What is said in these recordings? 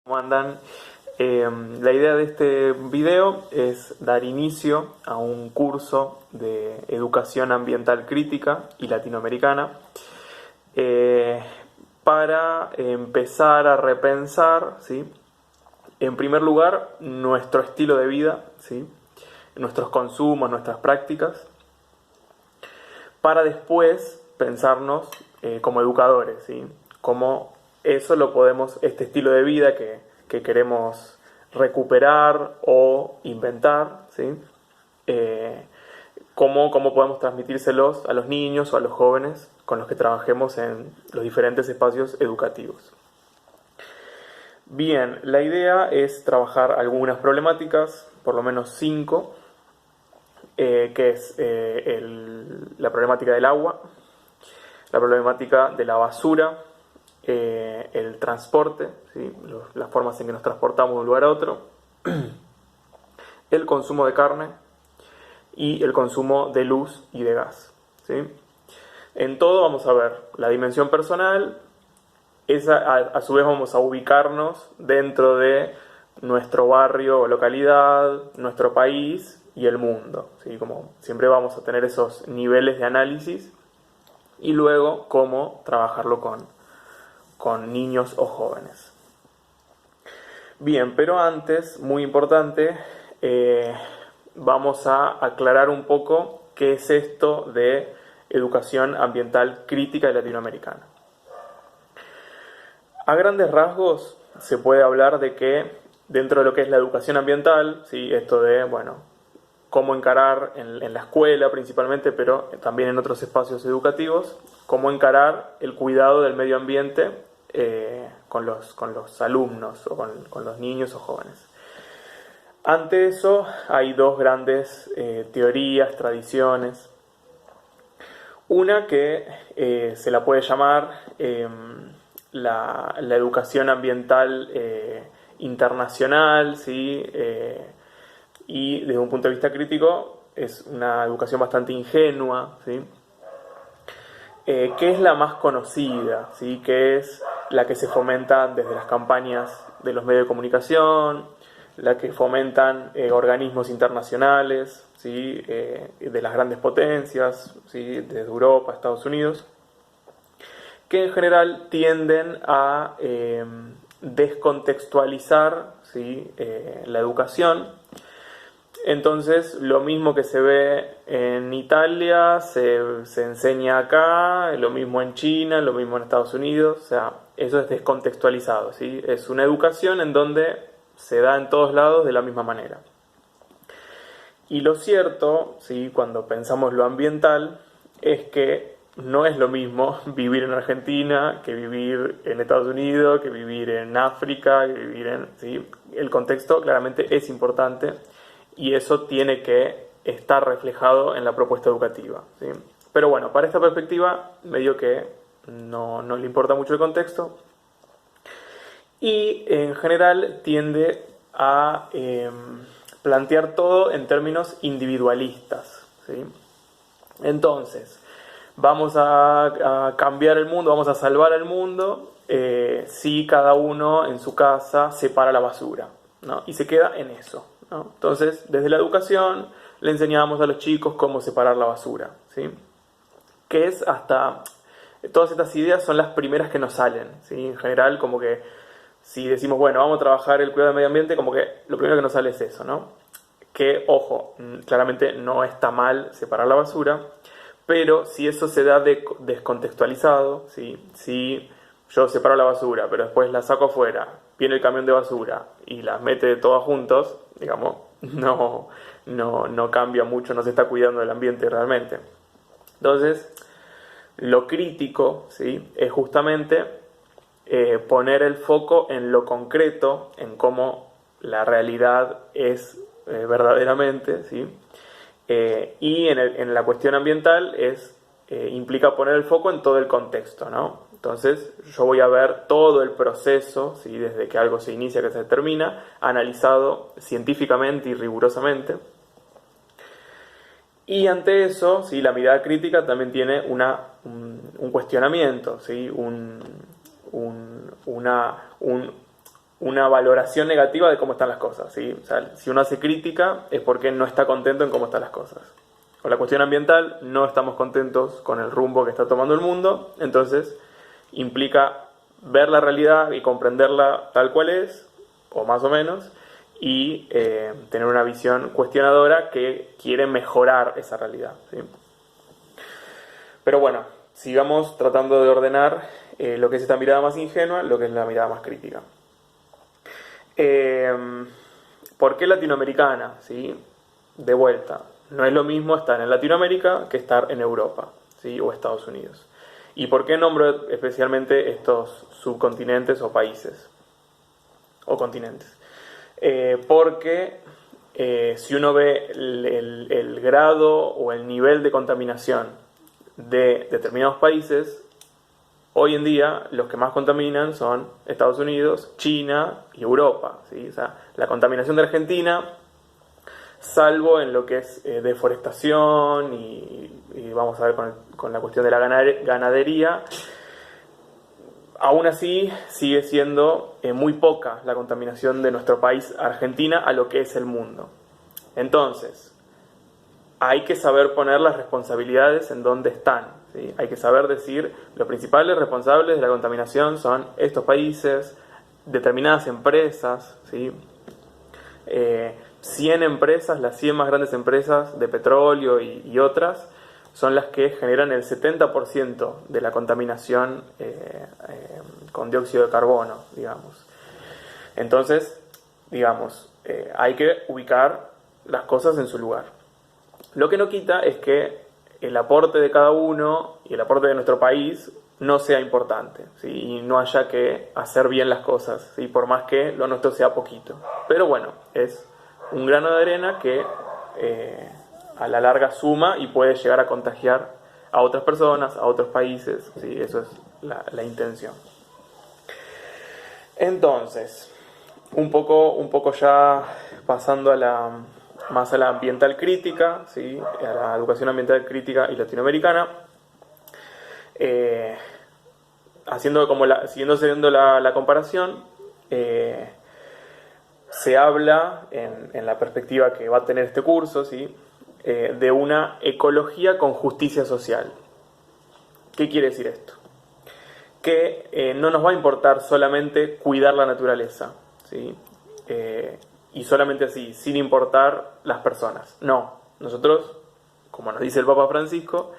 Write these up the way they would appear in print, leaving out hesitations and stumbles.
¿Cómo andan? La idea de este video es dar inicio a un curso de educación ambiental crítica y latinoamericana eh, para empezar a repensar, ¿sí? En primer lugar, nuestro estilo de vida, ¿sí? Nuestros consumos, nuestras prácticas, para después pensarnos como educadores, ¿sí? Cómo eso lo podemos, este estilo de vida que queremos recuperar o inventar, ¿sí? Eh, cómo podemos transmitírselos a los niños o a los jóvenes con los que trabajemos en los diferentes espacios educativos. Bien, la idea es trabajar algunas problemáticas, por lo menos 5, que es la problemática del agua, la problemática de la basura, el transporte, ¿sí? Las formas en que nos transportamos de un lugar a otro, el consumo de carne y el consumo de luz y de gas, ¿sí? En todo vamos a ver la dimensión personal, a su vez vamos a ubicarnos dentro de nuestro barrio o localidad, nuestro país y el mundo, ¿sí? Como siempre vamos a tener esos niveles de análisis y luego cómo trabajarlo con niños o jóvenes. Bien, pero antes, muy importante, vamos a aclarar un poco qué es esto de educación ambiental crítica y latinoamericana. A grandes rasgos se puede hablar de que dentro de lo que es la educación ambiental, ¿sí? Esto de, bueno, cómo encarar en la escuela principalmente, pero también en otros espacios educativos, cómo encarar el cuidado del medio ambiente con los alumnos o con los niños o jóvenes. Ante eso hay dos grandes teorías, tradiciones. Una que se la puede llamar la educación ambiental internacional, ¿sí? Y desde un punto de vista crítico es una educación bastante ingenua, ¿sí? Que es la más conocida, ¿sí? Que es la que se fomenta desde las campañas de los medios de comunicación, la que fomentan organismos internacionales, ¿sí? De las grandes potencias, ¿sí? Desde Europa, Estados Unidos, que en general tienden a descontextualizar, ¿sí? La educación. Entonces, lo mismo que se ve en Italia, se enseña acá, lo mismo en China, lo mismo en Estados Unidos, o sea, eso es descontextualizado, ¿sí? Es una educación en donde se da en todos lados de la misma manera. Y lo cierto, ¿sí? Cuando pensamos lo ambiental, es que no es lo mismo vivir en Argentina que vivir en Estados Unidos, que vivir en África, que vivir en... ¿sí? El contexto claramente es importante y eso tiene que estar reflejado en la propuesta educativa, ¿sí? Pero bueno, para esta perspectiva, medio que no le importa mucho el contexto y en general tiende a plantear todo en términos individualistas, ¿sí? Entonces, vamos a cambiar el mundo, vamos a salvar el mundo si cada uno en su casa separa la basura, ¿no? Y se queda en eso, ¿no? Entonces, desde la educación le enseñamos a los chicos cómo separar la basura, ¿sí? Que es hasta... Todas estas ideas son las primeras que nos salen, ¿sí? En general, como que si decimos, bueno, vamos a trabajar el cuidado del medio ambiente, como que lo primero que nos sale es eso, ¿no? Que, ojo, claramente no está mal separar la basura, pero si eso se da descontextualizado, ¿sí? Si yo separo la basura, pero después la saco afuera, viene el camión de basura y las mete todas juntos, digamos, no cambia mucho, no se está cuidando del ambiente realmente. Entonces, lo crítico, ¿sí? Es justamente poner el foco en lo concreto, en cómo la realidad es verdaderamente, ¿sí? Y en la cuestión ambiental implica poner el foco en todo el contexto, ¿no? Entonces yo voy a ver todo el proceso, ¿sí? Desde que algo se inicia, que se termina, analizado científicamente y rigurosamente. Y ante eso, ¿sí? La mirada crítica también tiene un cuestionamiento, ¿sí? una valoración negativa de cómo están las cosas, ¿sí? O sea, si uno hace crítica es porque no está contento en cómo están las cosas. Con la cuestión ambiental no estamos contentos con el rumbo que está tomando el mundo, entonces implica ver la realidad y comprenderla tal cual es, o más o menos, y tener una visión cuestionadora que quiere mejorar esa realidad, ¿sí? Pero bueno, sigamos tratando de ordenar lo que es esta mirada más ingenua, lo que es la mirada más crítica. ¿Por qué latinoamericana? ¿Sí? De vuelta, no es lo mismo estar en Latinoamérica que estar en Europa, ¿sí? O Estados Unidos. ¿Y por qué nombro especialmente estos subcontinentes o países? O continentes. Porque si uno ve el grado o el nivel de contaminación de determinados países, hoy en día los que más contaminan son Estados Unidos, China y Europa, ¿sí? O sea, la contaminación de Argentina, salvo en lo que es deforestación y vamos a ver con la cuestión de la ganadería, aún así sigue siendo muy poca la contaminación de nuestro país, Argentina, a lo que es el mundo. Entonces, hay que saber poner las responsabilidades en donde están, ¿sí? Hay que saber decir, los principales responsables de la contaminación son estos países, determinadas empresas, ¿sí? 100 empresas, las 100 más grandes empresas de petróleo y otras, son las que generan el 70% de la contaminación con dióxido de carbono, digamos. Entonces, digamos, hay que ubicar las cosas en su lugar. Lo que no quita es que el aporte de cada uno y el aporte de nuestro país no sea importante, ¿sí? Y no haya que hacer bien las cosas, ¿sí? Por más que lo nuestro sea poquito. Pero bueno, es un grano de arena que a la larga suma y puede llegar a contagiar a otras personas, a otros países, ¿sí? Eso es la intención. Entonces, un poco ya pasando más a la ambiental crítica, ¿sí? A la educación ambiental crítica y latinoamericana, siguiendo siendo la comparación, se habla en la perspectiva que va a tener este curso, ¿sí? De una ecología con justicia social. ¿Qué quiere decir esto? Que no nos va a importar solamente cuidar la naturaleza, ¿sí? Y solamente así, sin importar las personas. No, nosotros, como nos dice el Papa Francisco,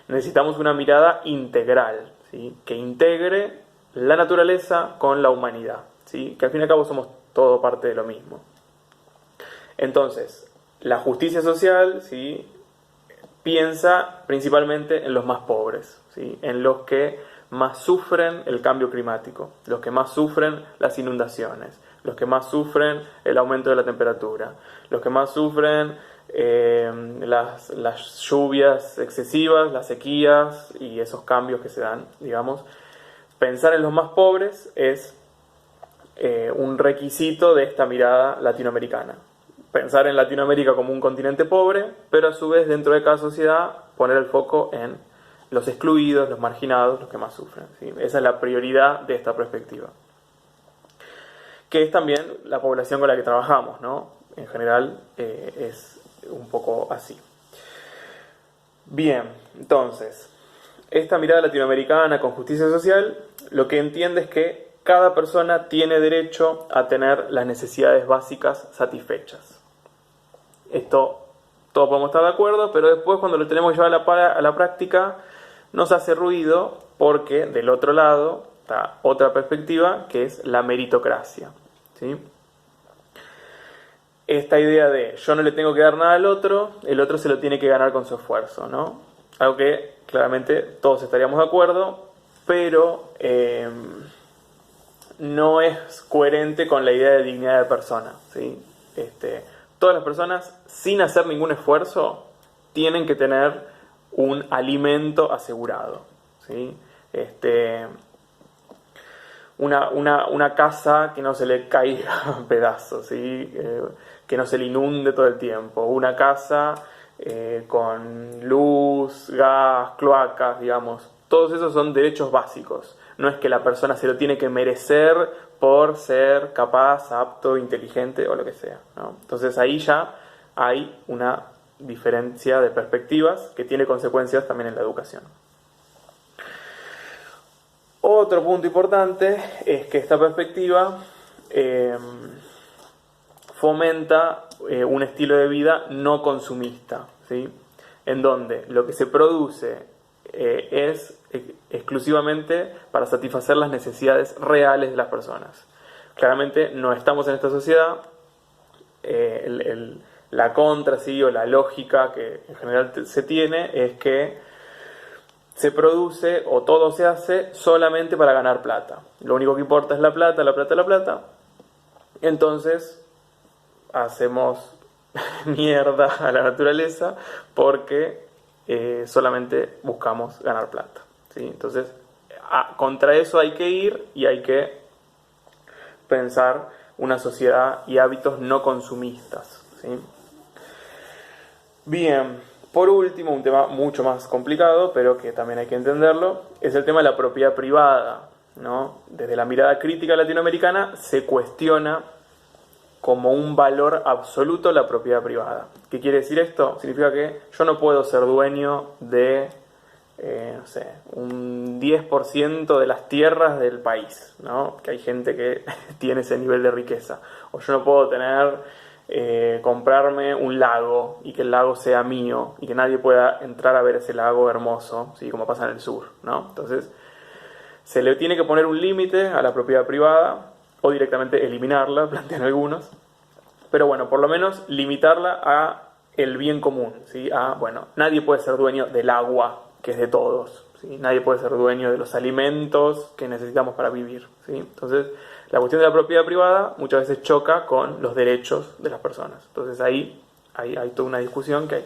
necesitamos una mirada integral, ¿sí? Que integre la naturaleza con la humanidad, ¿sí? Que al fin y al cabo somos todo parte de lo mismo. Entonces, la justicia social, ¿sí? Piensa principalmente en los más pobres, ¿sí? En los que más sufren el cambio climático, los que más sufren las inundaciones, los que más sufren el aumento de la temperatura, los que más sufren las lluvias excesivas, las sequías y esos cambios que se dan, digamos. Pensar en los más pobres es un requisito de esta mirada latinoamericana. Pensar en Latinoamérica como un continente pobre, pero a su vez dentro de cada sociedad poner el foco en los excluidos, los marginados, los que más sufren, ¿sí? Esa es la prioridad de esta perspectiva. Que es también la población con la que trabajamos, ¿no? En general es un poco así. Bien, entonces, esta mirada latinoamericana con justicia social lo que entiende es que cada persona tiene derecho a tener las necesidades básicas satisfechas. Esto todos podemos estar de acuerdo, pero después cuando lo tenemos que llevar a la práctica nos hace ruido porque del otro lado está otra perspectiva que es la meritocracia, ¿sí? Esta idea de yo no le tengo que dar nada al otro, el otro se lo tiene que ganar con su esfuerzo, ¿no? Algo que claramente todos estaríamos de acuerdo, pero no es coherente con la idea de dignidad de persona, ¿sí? Todas las personas, sin hacer ningún esfuerzo, tienen que tener un alimento asegurado, ¿sí? Una casa que no se le caiga a pedazos, ¿sí? Que no se le inunde todo el tiempo, una casa con luz, gas, cloacas, digamos. Todos esos son derechos básicos. No es que la persona se lo tiene que merecer por ser capaz, apto, inteligente o lo que sea, ¿no? Entonces ahí ya hay una diferencia de perspectivas que tiene consecuencias también en la educación. Otro punto importante es que esta perspectiva fomenta un estilo de vida no consumista, ¿sí? En donde lo que se produce es exclusivamente para satisfacer las necesidades reales de las personas. Claramente no estamos en esta sociedad. La contra, ¿sí? O la lógica que en general se tiene es que se produce o todo se hace solamente para ganar plata. Lo único que importa es la plata, la plata, la plata. Entonces hacemos mierda a la naturaleza porque solamente buscamos ganar plata, ¿sí? Entonces, contra eso hay que ir y hay que pensar una sociedad y hábitos no consumistas, ¿sí? Bien, por último, un tema mucho más complicado, pero que también hay que entenderlo, es el tema de la propiedad privada, ¿no? Desde la mirada crítica latinoamericana se cuestiona como un valor absoluto la propiedad privada. ¿Qué quiere decir esto? Significa que yo no puedo ser dueño de, no sé, un 10% de las tierras del país, ¿no? Que hay gente que tiene ese nivel de riqueza. O yo no puedo comprarme un lago y que el lago sea mío y que nadie pueda entrar a ver ese lago hermoso, ¿sí? Como pasa en el sur, ¿no? Entonces, se le tiene que poner un límite a la propiedad privada, o directamente eliminarla, plantean algunos, pero bueno, por lo menos limitarla a el bien común, ¿sí? Bueno, nadie puede ser dueño del agua, que es de todos, ¿sí? Nadie puede ser dueño de los alimentos que necesitamos para vivir, ¿sí? Entonces, la cuestión de la propiedad privada muchas veces choca con los derechos de las personas. Entonces ahí hay toda una discusión que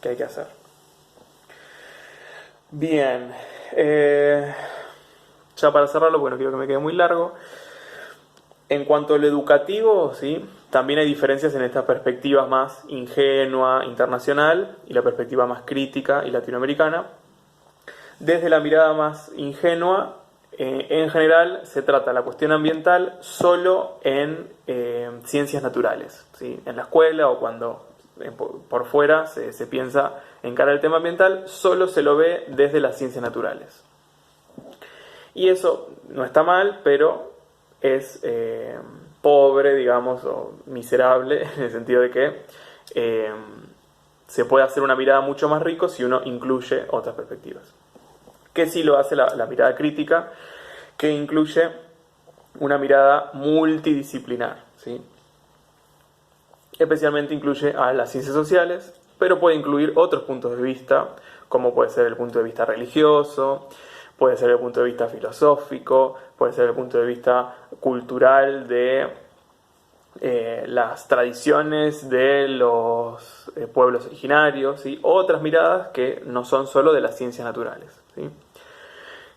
hay que hacer. Bien, ya para cerrarlo, bueno, quiero que me quede muy largo. En cuanto a lo educativo, ¿sí? También hay diferencias en esta perspectiva más ingenua, internacional, y la perspectiva más crítica y latinoamericana. Desde la mirada más ingenua, en general se trata la cuestión ambiental solo en ciencias naturales, ¿sí? En la escuela o cuando por fuera se piensa encarar el tema ambiental, solo se lo ve desde las ciencias naturales. Y eso no está mal, pero es pobre, digamos, o miserable, en el sentido de que se puede hacer una mirada mucho más rica si uno incluye otras perspectivas. Que sí lo hace la mirada crítica, que incluye una mirada multidisciplinar, ¿sí? Especialmente incluye a las ciencias sociales, pero puede incluir otros puntos de vista, como puede ser el punto de vista religioso, puede ser el punto de vista filosófico, puede ser el punto de vista cultural de las tradiciones de los pueblos originarios, ¿sí? Otras miradas que no son solo de las ciencias naturales, ¿sí?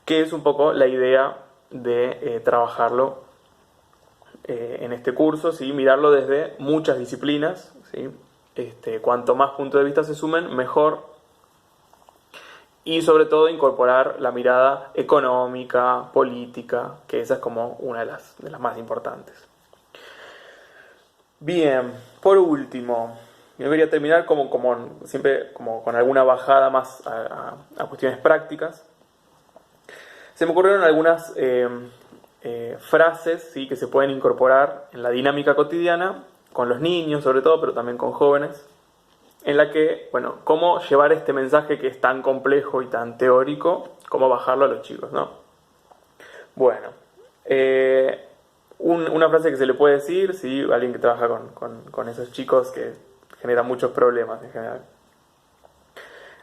Que es un poco la idea de trabajarlo en este curso, ¿sí? Mirarlo desde muchas disciplinas, ¿sí? Cuanto más puntos de vista se sumen, mejor. Y sobre todo incorporar la mirada económica, política, que esa es como una de las más importantes. Bien, por último, yo quería terminar siempre con alguna bajada más a cuestiones prácticas. Se me ocurrieron algunas frases, ¿sí? Que se pueden incorporar en la dinámica cotidiana, con los niños sobre todo, pero también con jóvenes, en la que, bueno, cómo llevar este mensaje que es tan complejo y tan teórico, cómo bajarlo a los chicos, ¿no? Bueno, una frase que se le puede decir, ¿sí? Alguien que trabaja con esos chicos que generan muchos problemas en general.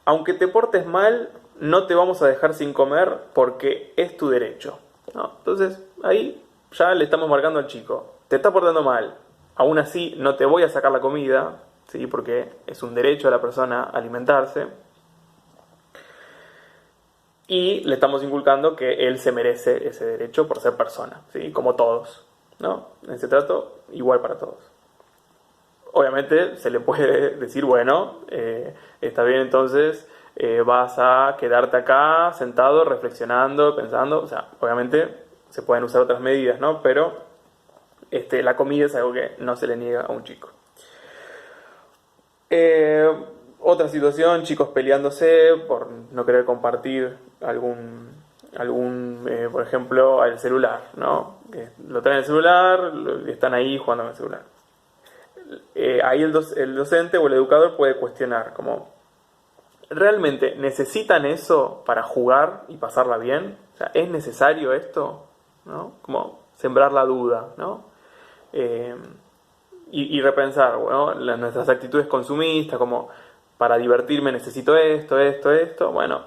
Aunque te portes mal, no te vamos a dejar sin comer porque es tu derecho, ¿no? Entonces, ahí ya le estamos marcando al chico, te está portando mal, aún así no te voy a sacar la comida, ¿sí? Porque es un derecho de la persona alimentarse. Y le estamos inculcando que él se merece ese derecho por ser persona, ¿sí? Como todos, ¿no? En ese trato, igual para todos. Obviamente se le puede decir, bueno, está bien, entonces vas a quedarte acá sentado, reflexionando, pensando. O sea, obviamente se pueden usar otras medidas, ¿no? Pero la comida es algo que no se le niega a un chico. Otra situación, chicos peleándose por no querer compartir por ejemplo, el celular, ¿no? Que lo traen el celular y están ahí jugando con el celular. Ahí el docente o el educador puede cuestionar, como, ¿realmente necesitan eso para jugar y pasarla bien? O sea, ¿es necesario esto? ¿No? Como sembrar la duda, ¿no? Y repensar, bueno, nuestras actitudes consumistas, como para divertirme necesito esto, bueno,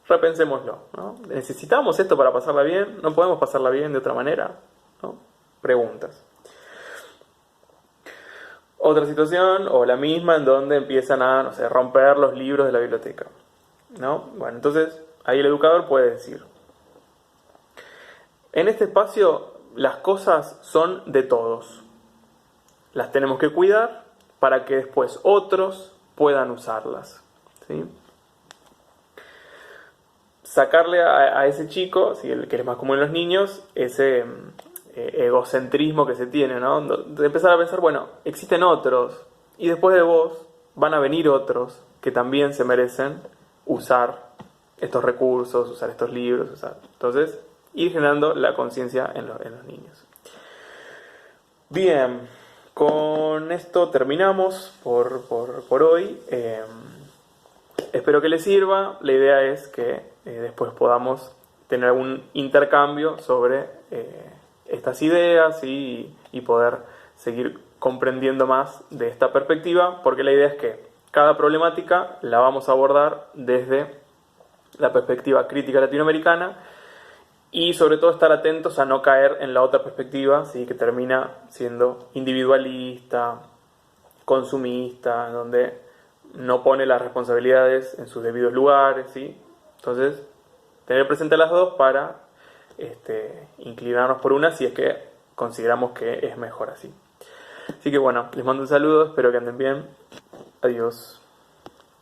repensémoslo, ¿no? ¿Necesitamos esto para pasarla bien? ¿No podemos pasarla bien de otra manera? ¿No? Preguntas. Otra situación, o la misma, en donde empiezan a, no sé, romper los libros de la biblioteca, ¿no? Bueno, entonces, ahí el educador puede decir, en este espacio las cosas son de todos. Las tenemos que cuidar para que después otros puedan usarlas, ¿sí? Sacarle a ese chico, ¿sí? El que es más común en los niños, ese egocentrismo que se tiene, ¿no? De empezar a pensar, bueno, existen otros, y después de vos van a venir otros que también se merecen usar estos recursos, usar estos libros, entonces, ir generando la conciencia en los niños. Bien, con esto terminamos por hoy. Espero que les sirva. La idea es que después podamos tener algún intercambio sobre estas ideas y poder seguir comprendiendo más de esta perspectiva, porque la idea es que cada problemática la vamos a abordar desde la perspectiva crítica latinoamericana y sobre todo estar atentos a no caer en la otra perspectiva, ¿sí? Que termina siendo individualista, consumista, donde no pone las responsabilidades en sus debidos lugares, ¿sí? Entonces, tener presente las dos para inclinarnos por una si es que consideramos que es mejor así. Así que bueno, les mando un saludo, espero que anden bien. Adiós.